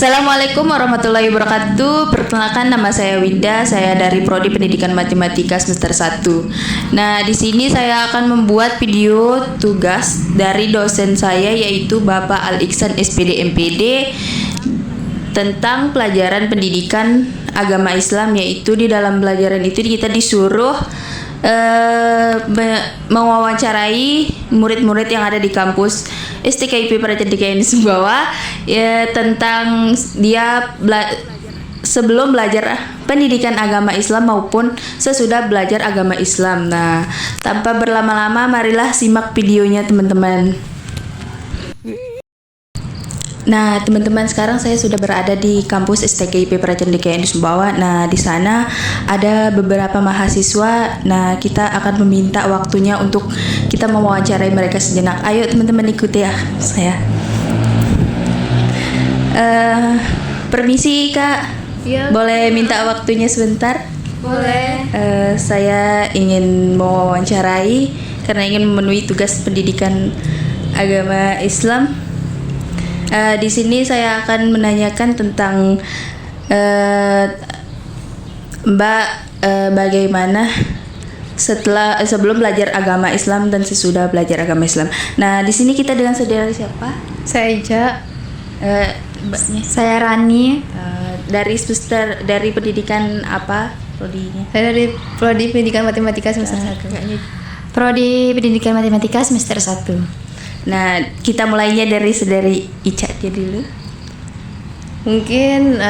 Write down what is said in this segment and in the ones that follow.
Assalamualaikum warahmatullahi wabarakatuh. Perkenalkan, nama saya Winda. Saya dari Prodi Pendidikan Matematika semester 1. Nah, di sini saya akan membuat video tugas dari dosen saya, yaitu Bapak Al-Iksan SPD MPD, tentang pelajaran pendidikan agama Islam, yaitu di dalam pelajaran itu kita disuruh mewawancarai murid-murid yang ada di kampus STKIP Prajantika ini Sumbawa, ya, tentang dia sebelum belajar pendidikan agama Islam maupun sesudah belajar agama Islam. Nah, tanpa berlama-lama, marilah simak videonya, teman-teman. Nah, teman-teman, sekarang saya sudah berada di kampus STKIP Prajantika ini Sumbawa. Nah, di sana ada beberapa mahasiswa. Nah, kita akan meminta waktunya untuk kita mewawancarai mereka sejenak. Ayo teman-teman, ikuti ya saya. Permisi Kak, ya, boleh minta waktunya sebentar? Boleh. Saya ingin mewawancarai karena ingin memenuhi tugas pendidikan agama Islam. Di sini saya akan menanyakan tentang Mbak, bagaimana sebelum belajar agama Islam dan sesudah belajar agama Islam. Nah, di sini kita dengan saudara siapa? Saya Ica. Mbaknya? Saya Rani. Dari pendidikan apa prodinya? Saya dari Prodi Pendidikan Matematika semester 1. Prodi Pendidikan Matematika semester 1. Nah, kita mulainya dari saudari Ica aja dulu. Mungkin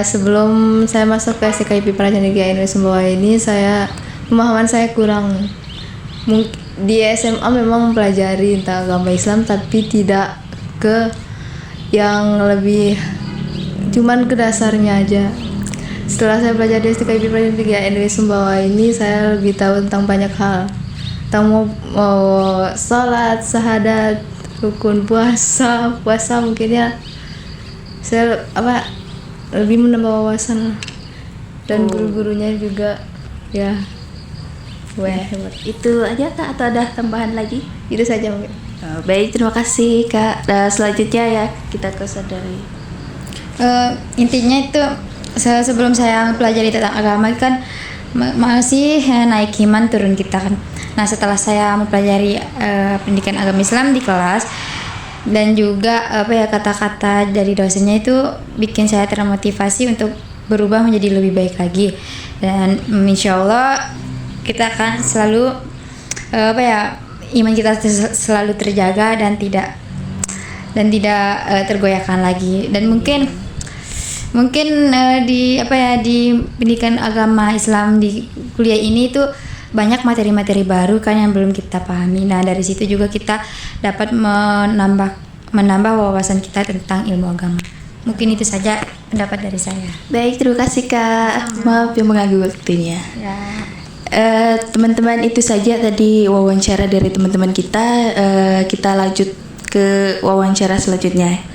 sebelum saya masuk ke STKIP Prajantika Indonesia Sumbawa ini, pemahaman saya kurang. Di SMA memang mempelajari tentang agama Islam, tapi tidak ke yang lebih, cuman ke dasarnya aja. Setelah saya belajar di STKIP Prajantika Indonesia Sumbawa ini, saya lebih tahu tentang banyak hal. Tentang mau sholat, syahadat, rukun puasa mungkin ya. Saya lebih menambah wawasan dan guru-gurunya juga ya. Wah, itu aja Kak, atau ada tambahan lagi? Itu saja mungkin. Baik, terima kasih Kak. Selanjutnya ya kita ke saudari. Intinya itu sebelum saya mempelajari tentang agama kan masih naik iman turun kita kan. Nah, setelah saya mempelajari pendidikan agama Islam di kelas, dan juga kata-kata dari dosennya itu bikin saya termotivasi untuk berubah menjadi lebih baik lagi. Dan insya Allah kita akan selalu iman kita selalu terjaga dan tidak tergoyahkan lagi. Dan mungkin di pendidikan agama Islam di kuliah ini itu banyak materi-materi baru kan yang belum kita pahami. Nah, dari situ juga kita dapat menambah wawasan kita tentang ilmu agama. Mungkin itu saja pendapat dari saya. Baik, terima kasih Kak. Maaf yang mengganggu waktunya. Ya. Teman-teman, itu saja tadi wawancara dari teman-teman kita. Kita lanjut ke wawancara selanjutnya.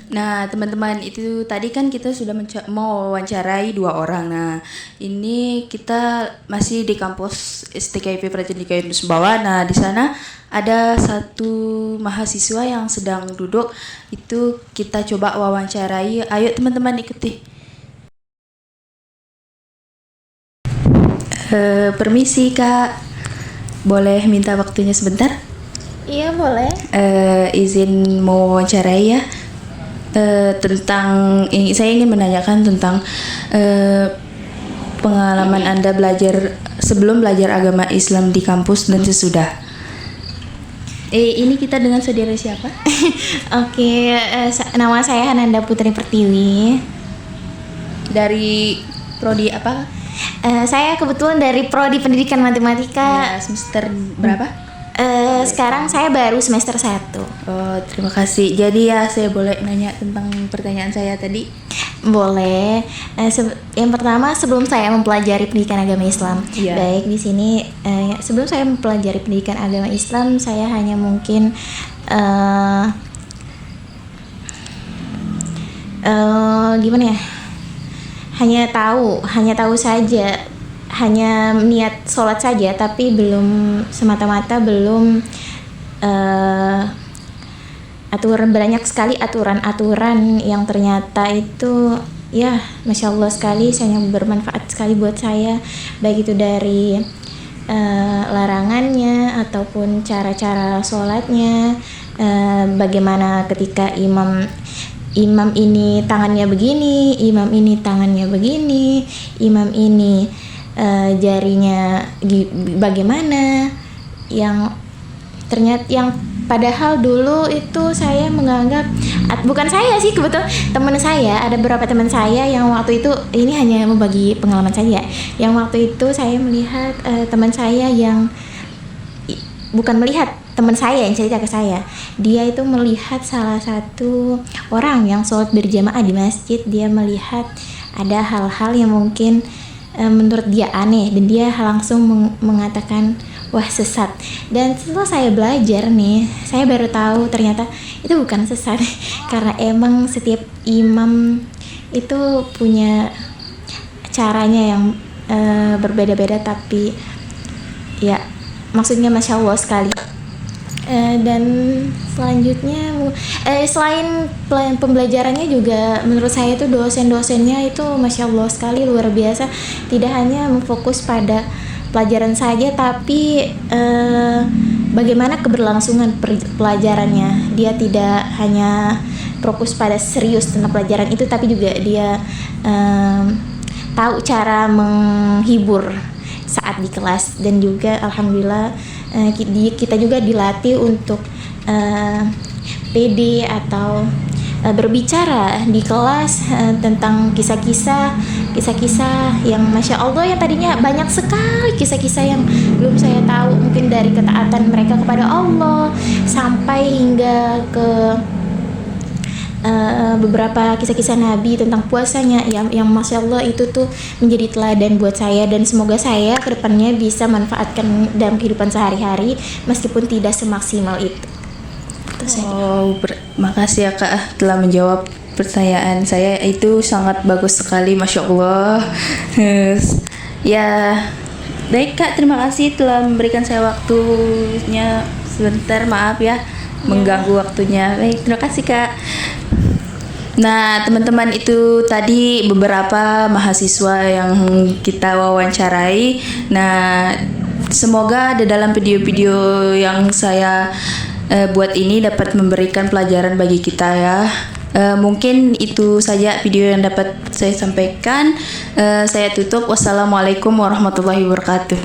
Nah, teman-teman, itu tadi kan kita sudah mau wawancarai 2 orang. Nah, ini kita masih di kampus STKIP Prajantika Indonesia Sumbawa. Nah, di sana ada satu mahasiswa yang sedang duduk. Itu kita coba wawancarai. Ayo teman-teman, ikuti. Permisi Kak, boleh minta waktunya sebentar? Iya, boleh. Izin mau wawancarai ya. Saya ingin menanyakan tentang pengalaman Anda sebelum belajar agama Islam di kampus dan sesudah. Ini kita dengan saudara siapa? Oke, nama saya Hananda Putri Pertiwi. Dari prodi apa? Saya kebetulan dari Prodi Pendidikan Matematika. Ya, semester berapa? Sekarang saya baru semester 1. Oh, terima kasih. Jadi ya, saya boleh nanya tentang pertanyaan saya tadi? Boleh. Yang pertama, sebelum saya mempelajari pendidikan agama Islam, baik di sini sebelum saya mempelajari pendidikan agama Islam, saya hanya mungkin gimana ya? Hanya tahu saja, hanya niat sholat saja, tapi belum semata-mata belum banyak sekali aturan-aturan yang ternyata itu ya Masya Allah sekali, sangat bermanfaat sekali buat saya, baik itu dari larangannya ataupun cara-cara sholatnya, bagaimana ketika imam ini tangannya begini, imam ini tangannya begini, imam ini jarinya bagaimana, yang ternyata yang padahal dulu itu saya menganggap, bukan saya sih, kebetulan teman saya, ada beberapa teman saya yang waktu itu, ini hanya membagi pengalaman saya, yang waktu itu saya melihat teman saya yang bukan melihat, teman saya yang cerita ke saya, dia itu melihat salah satu orang yang sholat berjamaah di masjid, dia melihat ada hal-hal yang mungkin menurut dia aneh, dan dia langsung mengatakan wah sesat. Dan setelah saya belajar nih, saya baru tahu ternyata itu bukan sesat karena emang setiap imam itu punya caranya yang berbeda-beda, tapi ya maksudnya Masya Allah sekali. Dan selanjutnya selain pembelajarannya juga menurut saya itu dosen-dosennya itu Masya Allah sekali, luar biasa, tidak hanya memfokus pada pelajaran saja, tapi bagaimana keberlangsungan pelajarannya. Dia tidak hanya fokus pada serius tentang pelajaran itu, tapi juga dia tahu cara menghibur saat di kelas, dan juga alhamdulillah kita juga dilatih untuk PD atau berbicara di kelas tentang kisah-kisah yang Masya Allah, yang tadinya banyak sekali kisah-kisah yang belum saya tahu, mungkin dari ketaatan mereka kepada Allah sampai hingga ke beberapa kisah-kisah Nabi tentang puasanya yang Masya Allah itu tuh menjadi teladan buat saya, dan semoga saya kedepannya bisa manfaatkan dalam kehidupan sehari-hari meskipun tidak semaksimal itu. Makasih ya Kak telah menjawab pertanyaan saya, itu sangat bagus sekali, Masya Allah. Ya baik Kak, terima kasih telah memberikan saya waktunya sebentar, maaf ya mengganggu waktunya. Baik, terima kasih Kak. Nah teman-teman, itu tadi beberapa mahasiswa yang kita wawancarai. Nah semoga di dalam video-video yang saya buat ini dapat memberikan pelajaran bagi kita ya. Mungkin itu saja video yang dapat saya sampaikan. Saya tutup. Wassalamualaikum warahmatullahi wabarakatuh.